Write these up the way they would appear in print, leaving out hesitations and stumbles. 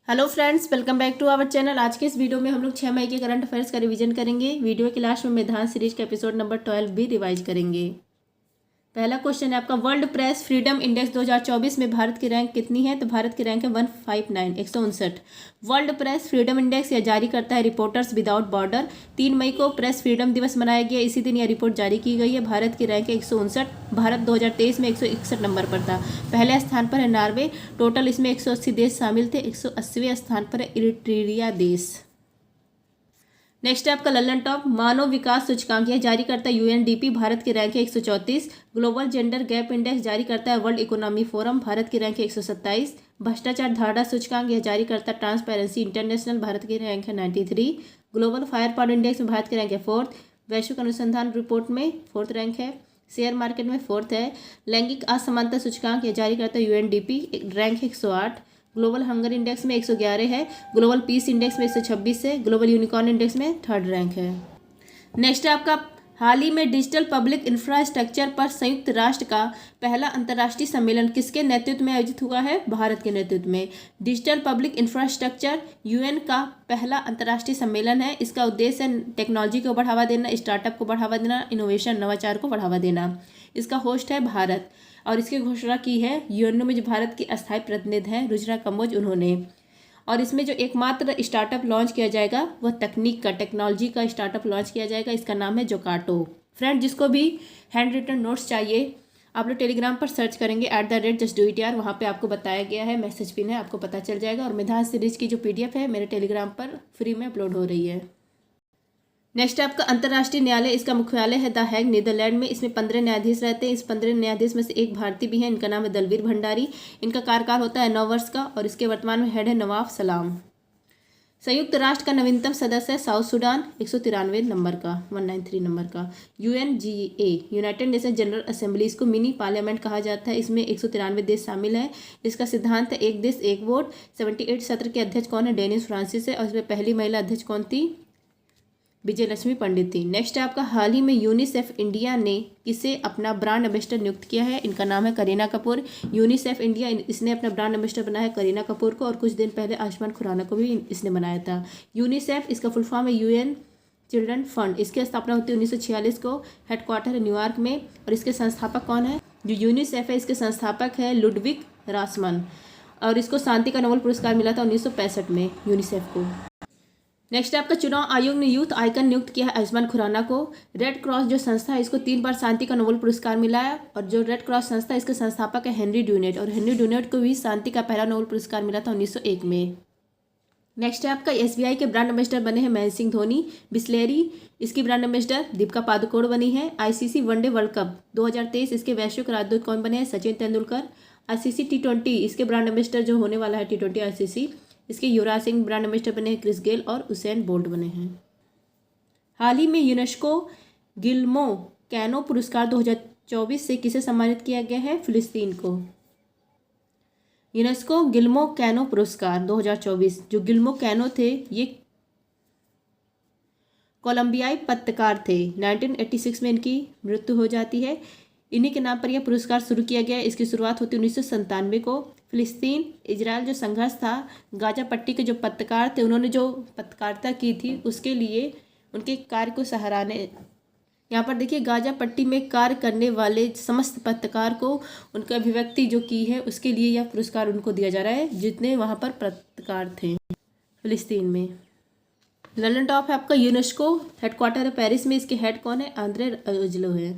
Hello friends, welcome back to our channel. आज के इस वीडियो में हम लोग 6 मई के करंट अफेयर्स का रिवीजन करेंगे। वीडियो के लास्ट में मेधान सीरीज का एपिसोड नंबर 12 भी रिवाइज करेंगे। पहला क्वेश्चन है आपका, वर्ल्ड प्रेस फ्रीडम इंडेक्स 2024 में भारत की रैंक कितनी है? तो भारत की रैंक है 159, 159। वर्ल्ड प्रेस फ्रीडम इंडेक्स यह जारी करता है रिपोर्टर्स विदाउट बॉर्डर। 3 मई को प्रेस फ्रीडम दिवस मनाया गया। इसी दिन यह रिपोर्ट जारी की गई है। भारत की रैंक है 159। भारत 2023 में 161 नंबर पर था। पहले स्थान पर है नॉर्वे। टोटल इसमें 180 देश शामिल थे। 180वें स्थान पर है इरिट्रिया देश। नेक्स्ट है आपका लल्लन टॉप मानव विकास सूचकांक, यह जारी करता है यूएनडीपी। भारत की रैंक है 134। ग्लोबल जेंडर गैप इंडेक्स जारी करता है वर्ल्ड इकोनॉमी फोरम। भारत की रैंक है 127। भ्रष्टाचार धारणा सूचकांक, यह जारी करता है ट्रांसपेरेंसी इंटरनेशनल। भारत की रैंक है 93। ग्लोबल फायर पावर इंडेक्स में भारत की रैंक है 4th। वैश्विक अनुसंधान रिपोर्ट में 4th रैंक है। शेयर मार्केट में 4th है। लैंगिक असमानता सूचकांक, यह जारी करता है UNDP. Rank 108। Global hunger index में 111 है। ग्लोबल पीस इंडेक्स में 126 है। ग्लोबल यूनिकॉर्न इंडेक्स में 3rd रैंक है। नेक्स्ट है आपका, हाल ही में डिजिटल पब्लिक इंफ्रास्ट्रक्चर पर संयुक्त राष्ट्र का पहला अंतर्राष्ट्रीय सम्मेलन किसके नेतृत्व में आयोजित हुआ है? भारत के नेतृत्व में। डिजिटल पब्लिक इंफ्रास्ट्रक्चर यूएन का पहला अंतर्राष्ट्रीय सम्मेलन है। इसका उद्देश्य है टेक्नोलॉजी को बढ़ावा देना, स्टार्टअप को बढ़ावा देना, इनोवेशन नवाचार को बढ़ावा देना। इसका होस्ट है भारत और इसकी घोषणा की है यूएनओ में जो भारत की अस्थायी प्रतिनिधि हैं रुजना कंबोज, उन्होंने। और इसमें जो एकमात्र स्टार्टअप लॉन्च किया जाएगा वह टेक्नोलॉजी का स्टार्टअप लॉन्च किया जाएगा। इसका नाम है जोकाटो। फ्रेंड, जिसको भी हैंड रिटन नोट्स चाहिए आप लोग टेलीग्राम पर सर्च करेंगे @justdoityar, वहाँ पे आपको बताया गया है, मैसेज पिन है, आपको पता चल जाएगा। और मेधान सीरीज की जो PDF है मेरे टेलीग्राम पर फ्री में अपलोड हो रही है। नेक्स्ट है आपका अंतर्राष्ट्रीय न्यायालय, इसका मुख्यालय है द हैग, नीदरलैंड में। इसमें 15 न्यायाधीश रहते हैं। इस 15 न्यायाधीश में से एक भारतीय भी हैं। इनका नाम है दलवीर भंडारी। इनका कार्यकाल होता है 9 वर्ष का और इसके वर्तमान में हेड है नवाफ सलाम। संयुक्त राष्ट्र का नवीनतम सदस्य है साउथ सूडान, 193 नंबर का, 193 नंबर का। UNGA, United nation general assembly, इसको मिनी पार्लियामेंट कहा जाता है। इसमें 193 देश शामिल हैं। इसका सिद्धांत है एक देश एक वोट। 78 सत्र के अध्यक्ष कौन है? डेनिस फ्रांसिस है। और इसमें पहली महिला अध्यक्ष कौन थी? विजय लक्ष्मी पंडित थी। नेक्स्ट है आपका, हाल ही में यूनिसेफ इंडिया ने किसे अपना ब्रांड एम्बेसडर नियुक्त किया है? इनका नाम है करीना कपूर। यूनिसेफ इंडिया, इसने अपना ब्रांड एम्बेसडर बनाया है करीना कपूर को, और कुछ दिन पहले आयुष्मान खुराना को भी इसने बनाया था। यूनिसेफ, इसका फुल फॉर्म है UN चिल्ड्रन फंड। इसकी स्थापना होती है 1946 को। हेडक्वार्टर है न्यूयॉर्क में। और इसके संस्थापक कौन है? जो यूनिसेफ है इसके संस्थापक है लुडविग रासमन, और इसको शांति का नोबेल पुरस्कार मिला था 1965 में यूनिसेफ को। नेक्स्ट आपका, चुनाव आयोग ने यूथ आइकन नियुक्त किया है आयुष्मान खुराना को। रेड क्रॉस जो संस्था है इसको 3 बार शांति का नोबेल पुरस्कार मिला है। और जो रेड क्रॉस संस्था है इसके संस्थापक है हेनरी ड्यूनेट, और हेनरी ड्यूनेट को भी शांति का पहला नोबेल पुरस्कार मिला था 1901 में। नेक्स्ट है आपका, SBI के ब्रांड एम्बेसडर बने हैं महेंद्र सिंह धोनी। बिस्लेरी, इसकी ब्रांड एम्बेसडर दीपिका पादुकोण बनी है। ICC वनडे वर्ल्ड कप 2023, इसके वैश्विक राजदूत कौन बने हैं? सचिन तेंदुलकर। ICC T20, इसके ब्रांड एम्बेसडर जो होने वाला है T20 ICC, इसके युवराज सिंह ब्रांड एम्बेसडर बने हैं क्रिस गेल, और उसेन बोल्ट बने हैं। हाल ही में यूनेस्को गिल्मो कैनो पुरस्कार 2024 से किसे सम्मानित किया गया है? फिलिस्तीन को। यूनेस्को गिल्मो कैनो पुरस्कार 2024, जो गिल्मो कैनो थे ये कोलंबियाई पत्रकार थे। 1986 में इनकी मृत्यु हो जाती है। इन्हीं के नाम पर यह पुरस्कार शुरू किया गया है। इसकी शुरुआत होती है 1997 को। फिलिस्तीन इजराइल जो संघर्ष था, गाजा पट्टी के जो पत्रकार थे उन्होंने जो पत्रकारिता की थी उसके लिए उनके कार्य को सराहने, यहाँ पर देखिए गाजा पट्टी में कार्य करने वाले समस्त पत्रकार को उनकी अभिव्यक्ति जो की है उसके लिए यह पुरस्कार उनको दिया जा रहा है जितने वहाँ पर पत्रकार थे फिलिस्तीन में। लंदन टॉप है आपका, यूनेस्को हेडक्वार्टर है पेरिस में। इसके हेड कौन है? आंद्रे अजलो है।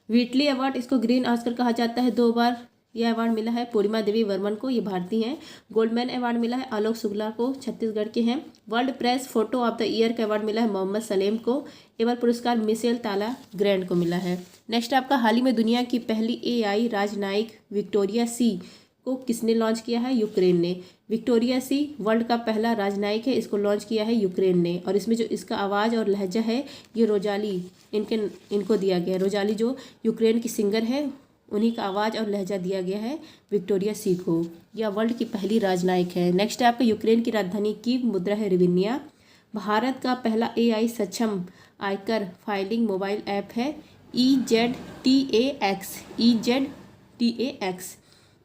व्हीटली अवार्ड, इसको ग्रीन ऑस्कर कहा जाता है। 2 बार यह अवार्ड मिला है पूर्णिमा देवी वर्मन को, ये भारतीय हैं। गोल्डमैन अवार्ड मिला है आलोक शुक्ला को, छत्तीसगढ़ के हैं। World press photo of the year का अवार्ड मिला है मोहम्मद सलेम को। एवर पुरस्कार मिशेल ताला ग्रैंड को मिला है। नेक्स्ट आपका, हाल ही में दुनिया की पहली AI राजनयिक विक्टोरिया सी को किसने लॉन्च किया है? यूक्रेन ने। विक्टोरिया सी वर्ल्ड का पहला राजनयिक है, इसको लॉन्च किया है यूक्रेन ने। और इसमें जो इसका आवाज़ और लहजा है ये रोजाली इनको दिया गया है। रोजाली जो यूक्रेन की सिंगर है उन्हीं का आवाज़ और लहजा दिया गया है विक्टोरिया सी को। यह वर्ल्ड की पहली राजनयिक है। नेक्स्ट है आपका, यूक्रेन की राजधानी कीव, मुद्रा है रिविनिया। भारत का पहला AI सक्षम आयकर फाइलिंग मोबाइल ऐप है EZTAX।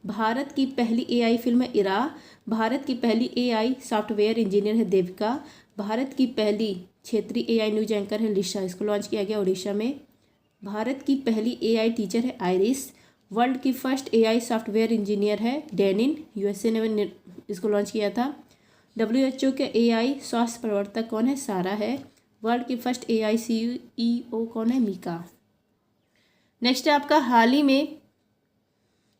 भारत की पहली एआई फिल्म है इरा। भारत की पहली एआई सॉफ्टवेयर इंजीनियर है देविका। भारत की पहली क्षेत्रीय एआई न्यूज एंकर है लिशा। इसको लॉन्च किया गया उड़ीसा में। भारत की पहली एआई टीचर है आयरिस। वर्ल्ड की फर्स्ट एआई सॉफ्टवेयर इंजीनियर है डेनिन, यूएसए ने इसको लॉन्च किया था। डब्ल्यूएचओ के एआई स्वास्थ्य प्रवर्तक कौन है? सारा है। वर्ल्ड की फर्स्ट एआई सीईओ कौन है? मीका। नेक्स्ट है आपका हाल ही में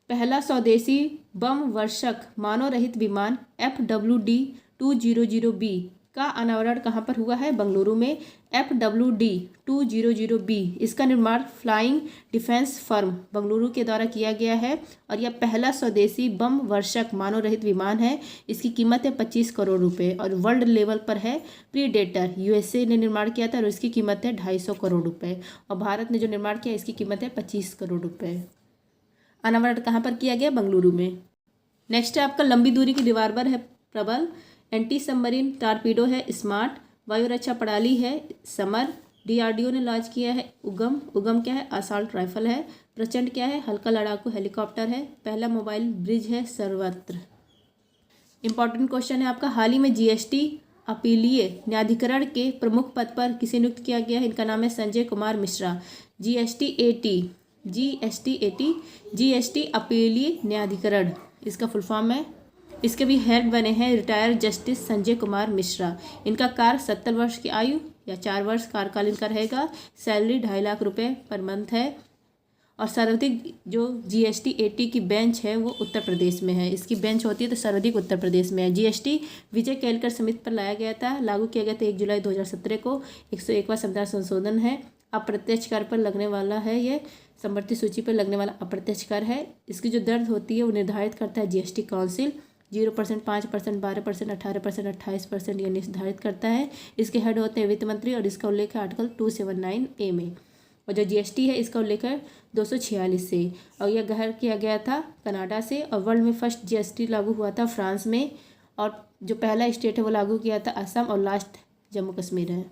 पहला स्वदेशी बम वर्षक मानव रहित विमान FWD-200B का अनावरण कहाँ पर हुआ है? बेंगलुरु में। FWD-200B इसका निर्माण फ्लाइंग डिफेंस फर्म बेंगलुरु के द्वारा किया गया है और यह पहला स्वदेशी बम वर्षक मानव रहित विमान है। इसकी कीमत है 25 करोड़ रुपए और वर्ल्ड लेवल पर है। प्रीडेटर यूएसए ने निर्माण किया था और इसकी कीमत है 250 करोड़ रुपए और भारत ने जो निर्माण किया इसकी कीमत है 25 करोड़ रुपए। अनावरण कहाँ पर किया गया? बेंगलुरु में। नेक्स्ट है आपका लंबी दूरी की दीवारबर है प्रबल। एंटी सबमरीन टारपीडो है स्मार्ट। वायु रक्षा प्रणाली है समर। डीआरडीओ ने लॉन्च किया है उगम। उगम क्या है? असॉल्ट राइफल है। प्रचंड क्या है? हल्का लड़ाकू हेलीकॉप्टर है। पहला मोबाइल ब्रिज है सर्वत्र। इंपॉर्टेंट क्वेश्चन है आपका हाल ही में जीएसटी अपीलीय न्यायाधिकरण के प्रमुख पद पर किसे नियुक्त किया गया है? इनका नाम है संजय कुमार मिश्रा। जीएसटी अपीलीय न्यायाधिकरण इसका फुल फॉर्म है। इसके भी हेड बने हैं रिटायर्ड जस्टिस संजय कुमार मिश्रा। इनका कार्य 70 वर्ष की आयु या 4 वर्ष कार्यकालीन का रहेगा। सैलरी 2.5 लाख रुपए पर मंथ है और सर्वाधिक जो GST-80 की बेंच है वो उत्तर प्रदेश में है। इसकी बेंच होती है तो सर्वाधिक उत्तर प्रदेश में है। GST विजय केलकर समिति पर लाया गया था, लागू किया गया था 1 जुलाई 2017 को। 101वां संविधान संशोधन है। अप्रत्यक्ष कर पर लगने वाला है, ये समवर्ती सूची पर लगने वाला अप्रत्यक्ष कर है। इसकी जो दर होती है वो निर्धारित करता है GST काउंसिल। 0%, 5%, 12%, 18%, 28% ये निर्धारित करता है। इसके हेड होते हैं वित्त मंत्री और इसका उल्लेख है आर्टिकल 279A में। और जो GST है इसका उल्लेख है 246 से और यह ग्रहण किया गया था कनाडा से। और वर्ल्ड में फर्स्ट GST लागू हुआ था फ्रांस में और जो पहला स्टेट है वो लागू किया था असम और लास्ट जम्मू कश्मीर है।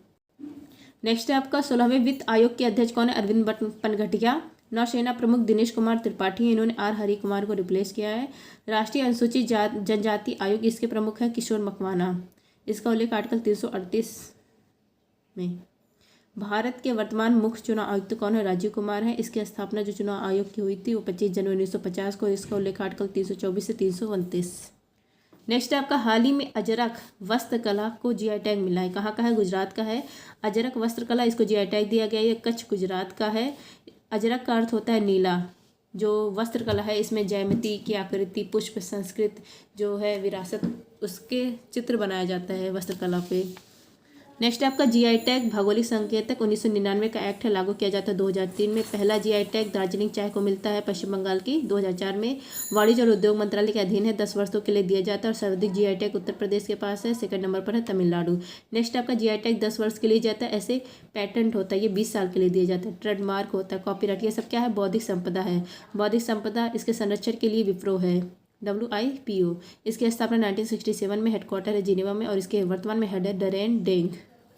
नेक्स्ट है आपका 16वें वित्त आयोग के अध्यक्ष कौन है? अरविंद पनघटिया। नौसेना प्रमुख दिनेश कुमार त्रिपाठी, इन्होंने R हरि कुमार को रिप्लेस किया है। राष्ट्रीय अनुसूचित जनजाति आयोग इसके प्रमुख है किशोर मकवाना। इसका उल्लेख आर्टिकल 338 में। भारत के वर्तमान मुख्य चुनाव आयुक्त कौन है? राजीव कुमार है। इसकी स्थापना जो चुनाव आयोग की हुई थी वो 25 जनवरी 1950 को। इसका उल्लेख आर्टिकल 324 से 329। नेक्स्ट है आपका हाल ही में अजरक वस्त्रकला को GI टैग मिला है। कहाँ का है? गुजरात का है। अजरक वस्त्रकला इसको GI टैग दिया गया है। ये कच्छ गुजरात का है। अजरक का अर्थ होता है नीला। जो वस्त्रकला है इसमें ज्यामिति की आकृति, पुष्प, संस्कृत जो है विरासत, उसके चित्र बनाया जाता है वस्त्रकला पे। नेक्स्ट आपका GI टैग भौगोलिक संकेतक 1999 का एक्ट है, लागू किया जाता है 2003 में। पहला GI टैग दार्जिलिंग चाय को मिलता है पश्चिम बंगाल की 2004 में। वाणिज्य और उद्योग मंत्रालय के अधीन है, 10 वर्षों के लिए दिया जाता है और सर्वाधिक GI टैग उत्तर प्रदेश के पास है। सेकंड नंबर पर है तमिलनाडु। नेक्स्ट आपका GI टैग 10 वर्ष के लिए जाता है। ऐसे पेटेंट होता है ये 20 साल के लिए दिया जाता है। ट्रेडमार्क होता है, कॉपीराइट, ये सब क्या है? बौद्धिक संपदा है। बौद्धिक संपदा इसके संरक्षण के लिए विप्रो है, WIPO। इसकी स्थापना 1967 में, हेडक्वार्टर है जिनेवा में और इसके वर्तमान में हेड है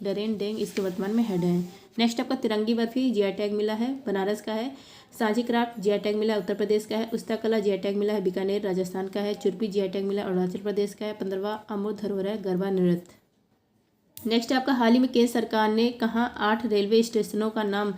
डरेन डेंग इसके वर्तमान में हेड है। नेक्स्ट आपका तिरंगी बर्फी GI टैग मिला है, बनारस का है। सांची क्राफ्ट GI टैग मिला है, उत्तर प्रदेश का है। उस्ता कला GI टैग मिला है, बीकानेर राजस्थान का है। चुरपी GI टैग मिला है, अरुणाचल प्रदेश का है। 15वां अमूर्त धरोहर है गरबा नृत्य। नेक्स्ट आपका हाल ही में केंद्र सरकार ने कहाँ 8 रेलवे स्टेशनों का नाम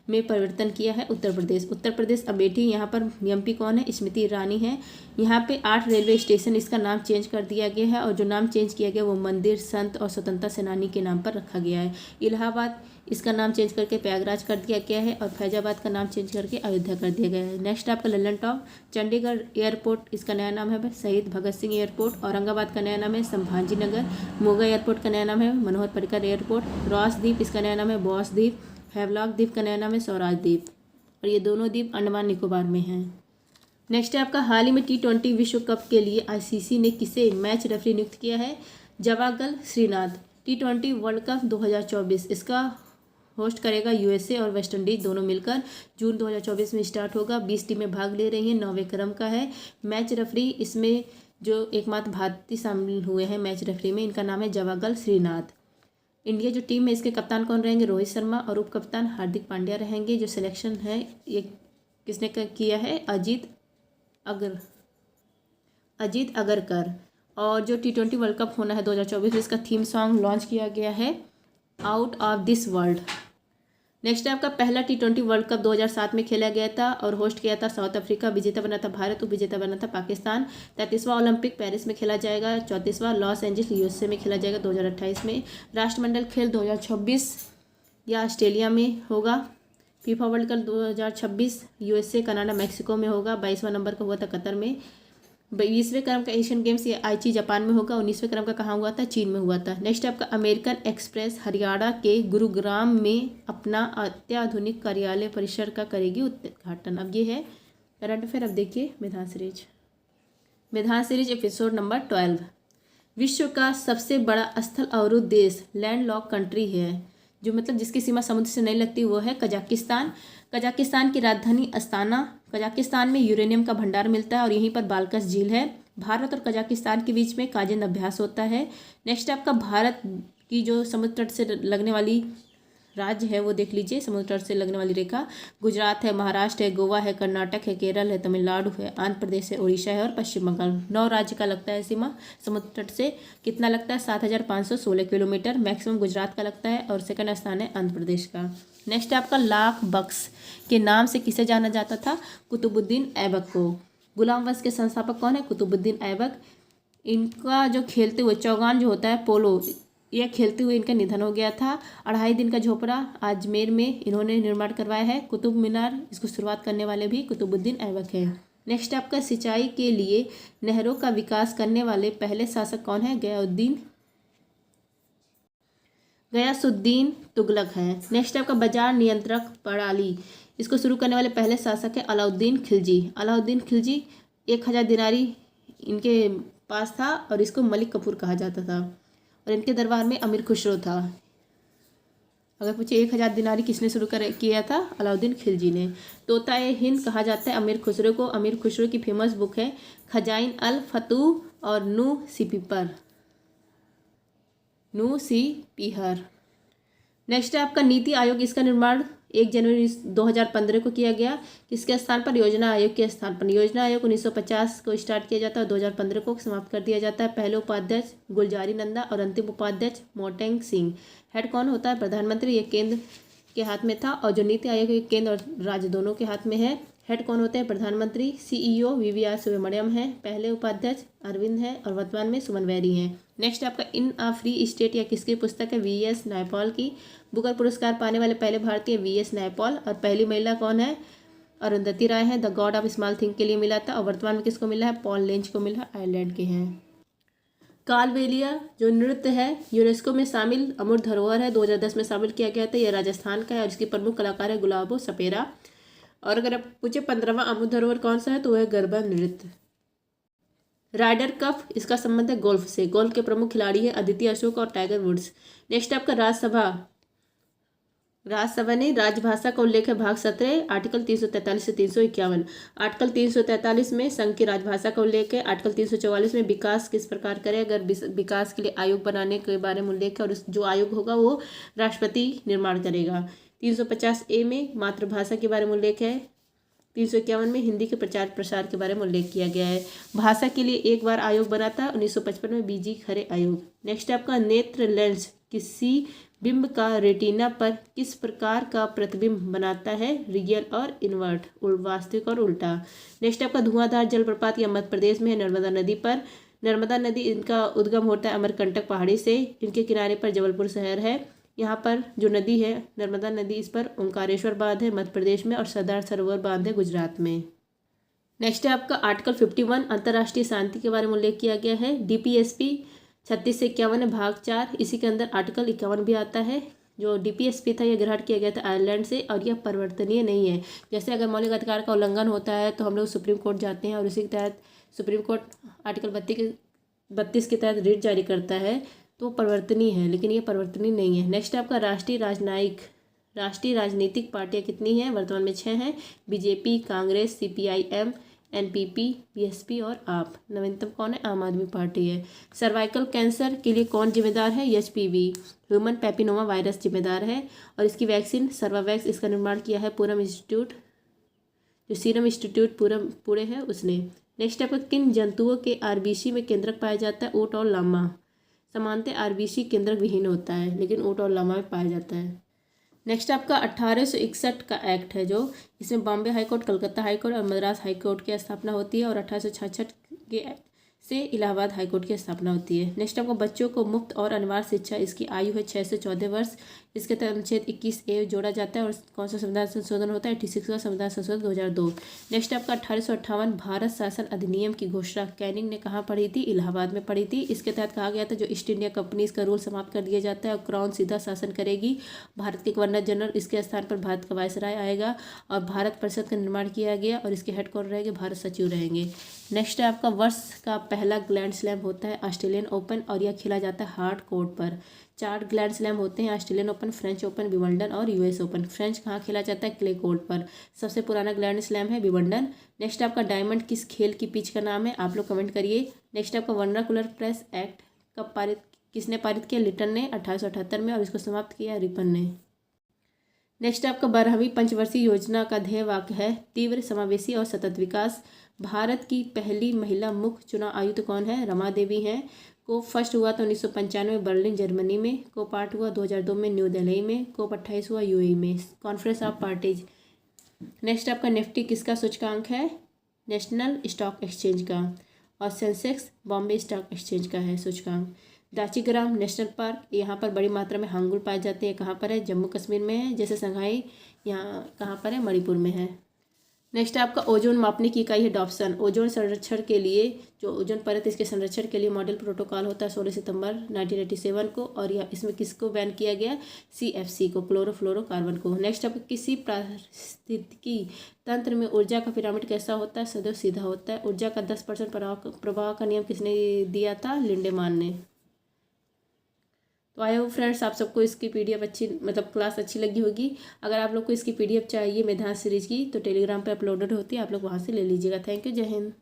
में परिवर्तन किया है? उत्तर प्रदेश अमेठी। यहाँ पर MP कौन है? स्मृति ईरानी है। यहाँ पे 8 रेलवे स्टेशन इसका नाम चेंज कर दिया गया है और जो नाम चेंज किया गया वो मंदिर, संत और स्वतंत्रता सेनानी के नाम पर रखा गया है। इलाहाबाद इसका नाम चेंज करके प्रयागराज कर दिया गया है और फैजाबाद का नाम चेंज करके अयोध्या कर दिया गया है। नेक्स्ट आपका लल्लन टॉप चंडीगढ़ एयरपोर्ट, इसका नया नाम है शहीद भगत सिंह एयरपोर्ट। औरंगाबाद का नया नाम है संभाजी नगर। मोगा एयरपोर्ट का नया नाम है मनोहर पर्रिकर एयरपोर्ट। रॉस द्वीप इसका नया नाम है बॉस द्वीप। हैवलॉक द्वीप का नया नाम है स्वराज द्वीप और ये दोनों द्वीप अंडमान निकोबार में हैं। नेक्स्ट है आपका हाल ही में T20 विश्व कप के लिए ICC ने किसे मैच रेफरी नियुक्त किया है? Javagal Srinath. T20 world cup 2024 इसका होस्ट करेगा USA और वेस्ट इंडीज दोनों मिलकर। जून 2024 में स्टार्ट होगा। 20 टीमें भाग ले रही हैं, 9वें क्रम का है। मैच रेफरी इसमें जो एकमात्र भारतीय शामिल हुए हैं मैच रेफरी में, इनका नाम है जवागल श्रीनाथ। इंडिया जो टीम है इसके कप्तान कौन रहेंगे? रोहित शर्मा और उप कप्तान हार्दिक पांड्या रहेंगे। जो सिलेक्शन है ये किसने किया है? अजीत अजीत अगरकर। और जो T20 वर्ल्ड कप होना है 2024 में, इसका थीम सॉन्ग लॉन्च किया गया है out of this world. Next है आपका पहला T20 वर्ल्ड कप 2007 में खेला गया था और होस्ट किया था साउथ अफ्रीका। विजेता बना था भारत, उपविजेता बना था पाकिस्तान। 33वां ओलंपिक पेरिस में खेला जाएगा। 34वां लॉस एंजल्स USA में खेला जाएगा 2028 में। राष्ट्रमंडल खेल 2026 या ऑस्ट्रेलिया में होगा। FIFA world cup 2026 USA, Canada, Mexico में होगा। 22वां नंबर का हुआ था कतर में। 20वें क्रम का एशियन गेम्स ये आईची जापान में होगा। 19वें क्रम का कहाँ हुआ था? चीन में हुआ था। नेक्स्ट आपका अमेरिकन एक्सप्रेस हरियाणा के गुरुग्राम में अपना अत्याधुनिक कार्यालय परिसर का करेगी उद्घाटन। अब ये है करंट अफेयर। अब देखिए मैदान सीरीज एपिसोड नंबर 12। विश्व का सबसे बड़ा स्थल अवरुद्ध देश लैंडलॉक कंट्री है, जो मतलब जिसकी सीमा समुद्र से नहीं लगती, वो है कजाकिस्तान। कजाकिस्तान की राजधानी अस्ताना। कजाकिस्तान में यूरेनियम का भंडार मिलता है और यहीं पर बाल्कस झील है। भारत और कजाकिस्तान के बीच में काजिन अभ्यास होता है। नेक्स्ट आपका भारत की जो समुद्र तट से लगने वाली राज्य है वो देख लीजिए, समुद्र तट से लगने वाली रेखा। गुजरात है, महाराष्ट्र है, गोवा है, कर्नाटक है, केरल है, तमिलनाडु है, आंध्र प्रदेश है, उड़ीसा है और पश्चिम बंगाल। 9 राज्य का लगता है सीमा समुद्र तट से। कितना लगता है? 7516 किलोमीटर। मैक्सिमम गुजरात का लगता है और सेकंड स्थान है आंध्र प्रदेश का। नेक्स्ट है आपका लाख बख्श के नाम से किसे जाना जाता था? कुतुबुद्दीन ऐबक को। गुलाम वंश के संस्थापक कौन है? कुतुबुद्दीन ऐबक। इनका जो खेलते हुए चौगान जो होता है पोलो, यह खेलते हुए इनका निधन हो गया था। 2.5 दिन का झोपड़ा अजमेर में इन्होंने निर्माण करवाया है। कुतुब मीनार, इसको शुरुआत करने वाले भी कुतुबुद्दीन ऐबक है। नेक्स्ट आपका सिंचाई के लिए नहरों का विकास करने वाले पहले शासक कौन है? गयासुद्दीन तुगलक है। नेक्स्ट आपका बाजार नियंत्रक प्रणाली, इसको शुरू करने वाले पहले शासक है अलाउद्दीन खिलजी। अलाउद्दीन खिलजी 1000 दिनारी इनके पास था और इसको मलिक कफूर कहा जाता था और इनके दरबार में अमीर खुसरो था। अगर पूछे 1000 दिनारी किसने शुरू किया था? अलाउद्दीन खिलजी ने। तोता-ए हिंद कहा जाता है अमीर खुसरो को। अमीर खुसरो की फेमस बुक है खजाइन अल फतूह और नू सी पीहर। नेक्स्ट है आपका नीति आयोग, इसका निर्माण 1 जनवरी 2015 को किया गया। किसके स्थान पर? योजना आयोग के स्थान पर। योजना आयोग 1950 को स्टार्ट किया जाता है और 2015 को समाप्त कर दिया जाता है। पहले उपाध्यक्ष गुलजारी नंदा और अंतिम उपाध्यक्ष मोटेंग सिंह। हेड कौन होता है? प्रधानमंत्री। ये केंद्र के हाथ में था और जो नीति आयोग है केंद्र और राज्य दोनों के हाथ में है। हेड कौन होते हैं? प्रधानमंत्री। CEO VVR सुब्रमण्यम है। पहले उपाध्यक्ष अरविंद है और वर्तमान में सुमन बैरी हैं। नेक्स्ट आपका इन अ फ्री स्टेट या किसकी पुस्तक है? VS नायपॉल की। बुकर पुरस्कार पाने वाले पहले भारतीय VS नायपॉल। और पहली महिला कौन है? अरुंधति राय है। The God of small thing के लिए मिला था और वर्तमान में किसको मिला है? पॉल लेंज को मिला, आयरलैंड के हैं। कालबेलिया जो नृत्य है यूनेस्को में शामिल अमूर्त धरोहर है, 2010 में शामिल किया गया था। यह राजस्थान का है और इसकी प्रमुख कलाकार है गुलाबो सपेरा। और अगर आप पूछे 15वां अमूर्त धरोहर कौन सा है तो वह गरबा नृत्य। राइडर कप, इसका संबंध है गोल्फ से। गोल्फ के प्रमुख खिलाड़ी है अदिति अशोक और टाइगर वुड्स। नेक्स्ट आपका राज्यसभा ने राजभाषा का उल्लेख है भाग 17 आर्टिकल 343 से 351। आर्टिकल 343 में संघ की राजभाषा का उल्लेख है। आर्टिकल 344 में विकास किस प्रकार करे, अगर विकास के लिए आयोग बनाने के बारे में उल्लेख है और जो आयोग होगा वो राष्ट्रपति निर्माण करेगा। 350A में मातृभाषा के बारे में उल्लेख है। 351 में हिंदी के प्रचार प्रसार के बारे में उल्लेख किया गया है। भाषा के लिए एक बार आयोग बना था 1955 में BG खरे आयोग। नेक्स्ट आपका नेत्र लेंस किसी बिंब का रेटिना पर किस प्रकार का प्रतिबिंब बनाता है? रियल और इन्वर्ट, वास्तविक और उल्टा। नेक्स्ट आपका धुआंधार जलप्रपात या मध्य प्रदेश में है नर्मदा नदी पर। नर्मदा नदी इनका उद्गम होता है अमरकंटक पहाड़ी से। इनके किनारे पर जबलपुर शहर है। यहाँ पर जो नदी है नर्मदा नदी, इस पर ओंकारेश्वर बांध है मध्य प्रदेश में और सरदार सरोवर बांध है गुजरात में। नेक्स्ट है आपका आर्टिकल 51 अंतर्राष्ट्रीय शांति के बारे में उल्लेख किया गया है। DPSP 36 से 51 है भाग 4। इसी के अंदर आर्टिकल 51 भी आता है। जो DPSP था यह ग्रहण किया गया था आयरलैंड से और यह परिवर्तनीय नहीं है। जैसे अगर मौलिक अधिकार का उल्लंघन होता है तो हम लोग सुप्रीम कोर्ट जाते हैं और उसी के तहत सुप्रीम कोर्ट आर्टिकल 32 के तहत रिट जारी करता है तो परिवर्तनीय है, लेकिन ये परिवर्तनीय नहीं है। नेक्स्ट आपका राष्ट्रीय राजनीतिक पार्टियां कितनी हैं? वर्तमान में 6 हैं। BJP, Congress, CPIM, NPP, BSP और आप। नवीनतम कौन है? आम आदमी पार्टी है। सर्वाइकल कैंसर के लिए कौन जिम्मेदार है? HPV ह्यूमन पैपिनोमा वायरस जिम्मेदार है और इसकी वैक्सीन सर्वावैक्स, इसका निर्माण किया है पूरम इंस्टीट्यूट, जो सीरम इंस्टीट्यूट पुणे है उसने। नेक्स्ट आपका किन जंतुओं के आरबीसी में केंद्रक पाया जाता है? ऊँट और लामा। सामान्यतः आरबीसी केंद्रक विहीन होता है, लेकिन ऊँट और लामा में पाया जाता है। नेक्स्ट आपका 1861 का एक्ट है जो, इसमें Bombay high court, Calcutta high court और मद्रास हाई कोर्ट की स्थापना होती है, और 1866 के से इलाहाबाद हाई कोर्ट की स्थापना होती है। नेक्स्ट आपको बच्चों को मुफ्त और अनिवार्य शिक्षा, इसकी आयु है 6 से 14 वर्ष। इसके तहत अनुच्छेद 21A जोड़ा जाता है। और कौन सा संविधान संशोधन होता है? 86 का संविधान संशोधन 2002। नेक्स्ट आपका 1858 भारत शासन अधिनियम की घोषणा कैनिंग ने कहाँ पढ़ी थी? इलाहाबाद में पढ़ी थी। इसके तहत कहा गया था जो ईस्ट इंडिया कंपनी, इसका रूल समाप्त कर दिया जाता है और क्राउन सीधा शासन करेगी। भारत के गवर्नर जनरल, इसके स्थान पर भारत का वायसराय आएगा। और भारत परिषद का निर्माण किया गया और इसके हेड कौन रहेंगे? भारत सचिव रहेंगे। नेक्स्ट है आपका वर्ष का पहला ग्रैंड स्लैम होता है ऑस्ट्रेलियन ओपन, और यह खेला जाता है हार्ड कोर्ट पर। 4 ग्रैंड स्लैम होते हैं, Australian open, French open, Wimbledon और यूएस ओपन। फ्रेंच कहाँ खेला जाता है? क्ले कोर्ट पर। सबसे पुराना ग्रैंड स्लैम है विंबलडन। नेक्स्ट आपका डायमंड किस खेल की पिच का नाम है? आप लोग कमेंट करिए। नेक्स्ट आपका वर्नाकुलर प्रेस एक्ट कब पारित, किसने पारित किया? लिटन ने 1878 में, और इसको समाप्त किया रिपन ने। नेक्स्ट आपका 12वीं पंचवर्षीय योजना का ध्येय वाक्य है तीव्र, समावेशी और सतत विकास। भारत की पहली महिला मुख्य चुनाव आयुक्त कौन है? रमा देवी हैं। कोप फर्स्ट हुआ था 1995 में बर्लिन जर्मनी में। कोप 8 हुआ 2002 में न्यू दिल्ली में। कोप 28 हुआ यूएई में, कॉन्फ्रेंस ऑफ पार्टीज। नेक्स्ट आपका निफ्टी किसका सूचकांक है? नेशनल स्टॉक एक्सचेंज का। और सेंसेक्स बॉम्बे स्टॉक एक्सचेंज का है सूचकांक। दाचीग्राम नेशनल पार्क, यहाँ पर बड़ी मात्रा में हांगुल पाए जाते हैं। कहाँ पर है? जम्मू कश्मीर में है। जैसे संघाई यहाँ कहाँ पर है? मणिपुर में है। नेक्स्ट आपका ओजोन मापने की इकाई है डॉप्सन। ओजोन संरक्षण के लिए, जो ओजोन परत इसके संरक्षण के लिए मॉडल प्रोटोकॉल होता है 16 सितंबर 1987 को, और यह इसमें किसको बैन किया गया? CFC को, क्लोरोफ्लोरोकार्बन को। नेक्स्ट आपको किसी पारिस्थितिकी तंत्र में ऊर्जा का पिरामिड कैसा होता है? सदैव सीधा होता है। ऊर्जा का 10% प्रवाह का नियम किसने दिया था? लिंडेमान ने। तो आई होप फ्रेंड्स आप सबको इसकी PDF अच्छी, मतलब क्लास अच्छी लगी होगी। अगर आप लोग को इसकी PDF चाहिए मेधांश सीरीज की, तो टेलीग्राम पे अपलोडेड होती है, आप लोग वहाँ से ले लीजिएगा। थैंक यू, जय हिंद।